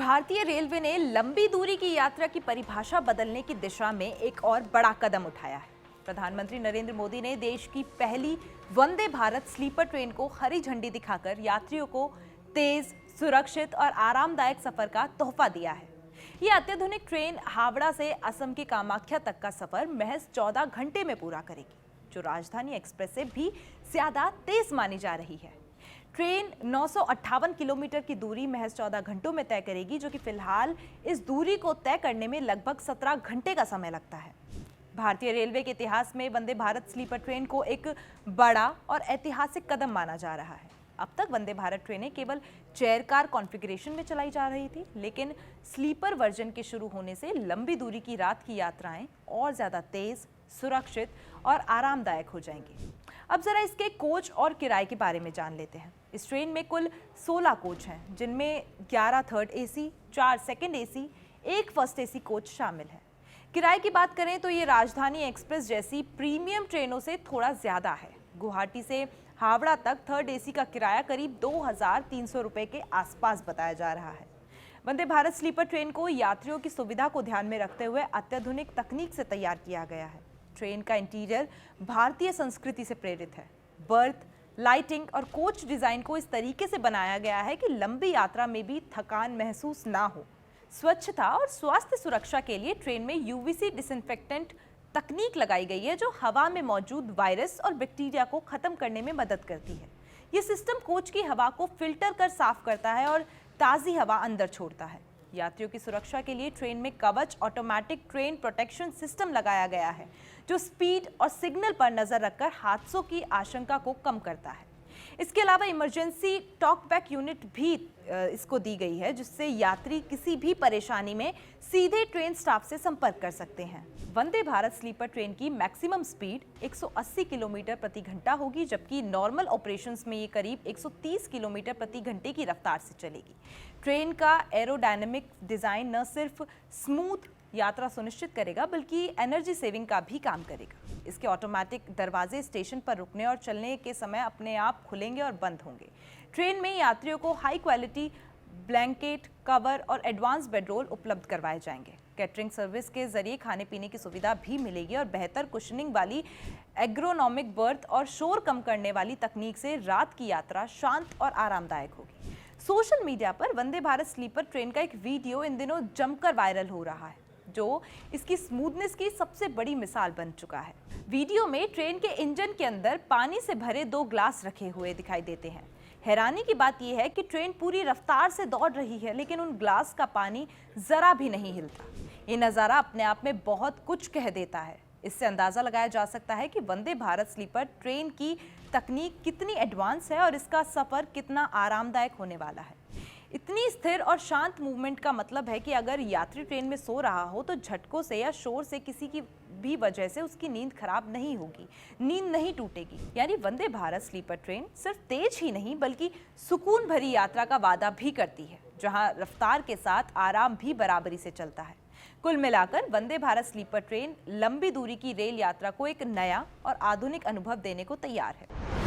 भारतीय रेलवे ने लंबी दूरी की यात्रा की परिभाषा बदलने की दिशा में एक और बड़ा कदम उठाया है। प्रधानमंत्री नरेंद्र मोदी ने देश की पहली वंदे भारत स्लीपर ट्रेन को हरी झंडी दिखाकर यात्रियों को तेज, सुरक्षित और आरामदायक सफर का तोहफा दिया है। ये अत्याधुनिक ट्रेन हावड़ा से असम के कामाख्या तक का सफर महज 14 घंटे में पूरा करेगी, जो राजधानी एक्सप्रेस से भी ज्यादा तेज मानी जा रही है। ट्रेन 958 किलोमीटर की दूरी महज 14 घंटों में तय करेगी, जो कि फिलहाल इस दूरी को तय करने में लगभग 17 घंटे का समय लगता है। भारतीय रेलवे के इतिहास में वंदे भारत स्लीपर ट्रेन को एक बड़ा और ऐतिहासिक कदम माना जा रहा है। अब तक वंदे भारत ट्रेनें केवल चेयर कार कॉन्फ़िगरेशन में चलाई जा रही थी, लेकिन स्लीपर वर्जन के शुरू होने से लंबी दूरी की रात की यात्राएं और ज़्यादा तेज, सुरक्षित और आरामदायक हो जाएंगी। अब जरा इसके कोच और किराए के बारे में जान लेते हैं। इस ट्रेन में कुल 16 कोच हैं, जिनमें 11 third AC, 4 second AC, 1 first AC coach शामिल है। किराए की बात करें तो ये राजधानी एक्सप्रेस जैसी प्रीमियम ट्रेनों से थोड़ा ज़्यादा है। गुवाहाटी से हावड़ा तक थर्ड एसी का किराया करीब 2300 रुपये के आसपास बताया जा रहा है। वंदे भारत स्लीपर ट्रेन को यात्रियों की सुविधा को ध्यान में रखते हुए अत्याधुनिक तकनीक से तैयार किया गया है। ट्रेन का इंटीरियर भारतीय संस्कृति से प्रेरित है। बर्थ, लाइटिंग और कोच डिज़ाइन को इस तरीके से बनाया गया है कि लंबी यात्रा में भी थकान महसूस ना हो। स्वच्छता और स्वास्थ्य सुरक्षा के लिए ट्रेन में यूवीसी डिसइंफेक्टेंट तकनीक लगाई गई है, जो हवा में मौजूद वायरस और बैक्टीरिया को खत्म करने में मदद करती है। ये सिस्टम कोच की हवा को फिल्टर कर साफ करता है और ताज़ी हवा अंदर छोड़ता है। यात्रियों की सुरक्षा के लिए ट्रेन में कवच ऑटोमेटिक ट्रेन प्रोटेक्शन सिस्टम लगाया गया है, जो स्पीड और सिग्नल पर नजर रखकर हादसों की आशंका को कम करता है। इसके अलावा इमरजेंसी टॉक बैक यूनिट भी इसको दी गई है, जिससे यात्री किसी भी परेशानी में सीधे ट्रेन स्टाफ से संपर्क कर सकते हैं। वंदे भारत स्लीपर ट्रेन की मैक्सिमम स्पीड 180 किलोमीटर प्रति घंटा होगी, जबकि नॉर्मल ऑपरेशंस में ये करीब 130 किलोमीटर प्रति घंटे की रफ्तार से चलेगी। ट्रेन का एरोडायनेमिक डिज़ाइन न सिर्फ स्मूथ यात्रा सुनिश्चित करेगा, बल्कि एनर्जी सेविंग का भी काम करेगा। इसके ऑटोमेटिक दरवाजे स्टेशन पर रुकने और चलने के समय अपने आप खुलेंगे और बंद होंगे। ट्रेन में यात्रियों को हाई क्वालिटी ब्लैंकेट, कवर और एडवांस बेडरोल उपलब्ध करवाए जाएंगे। कैटरिंग सर्विस के जरिए खाने पीने की सुविधा भी मिलेगी और बेहतर कुशनिंग वाली एग्रोनॉमिक बर्थ और शोर कम करने वाली तकनीक से रात की यात्रा शांत और आरामदायक होगी। सोशल मीडिया पर वंदे भारत स्लीपर ट्रेन का एक वीडियो इन दिनों जमकर वायरल हो रहा है, जो इसकी स्मूथनेस की सबसे बड़ी मिसाल बन चुका है। वीडियो में ट्रेन के इंजन के अंदर पानी से भरे 2 ग्लास रखे हुए दिखाई देते हैं। हैरानी की बात यह है कि ट्रेन पूरी रफ्तार से दौड़ रही है, लेकिन उन ग्लास का पानी जरा भी नहीं हिलता। ये नज़ारा अपने आप में बहुत कुछ कह देता है। इससे अंदाज़ा लगाया जा सकता है कि वंदे भारत स्लीपर ट्रेन की तकनीक कितनी एडवांस है और इसका सफ़र कितना आरामदायक होने वाला है। इतनी स्थिर और शांत मूवमेंट का मतलब है कि अगर यात्री ट्रेन में सो रहा हो तो झटकों से या शोर से किसी की भी वजह से उसकी नींद खराब नहीं होगी, नींद नहीं टूटेगी। यानी वंदे भारत स्लीपर ट्रेन सिर्फ तेज ही नहीं, बल्कि सुकून भरी यात्रा का वादा भी करती है, जहां रफ्तार के साथ आराम भी बराबरी से चलता है। कुल मिलाकर वंदे भारत स्लीपर ट्रेन लंबी दूरी की रेल यात्रा को एक नया और आधुनिक अनुभव देने को तैयार है।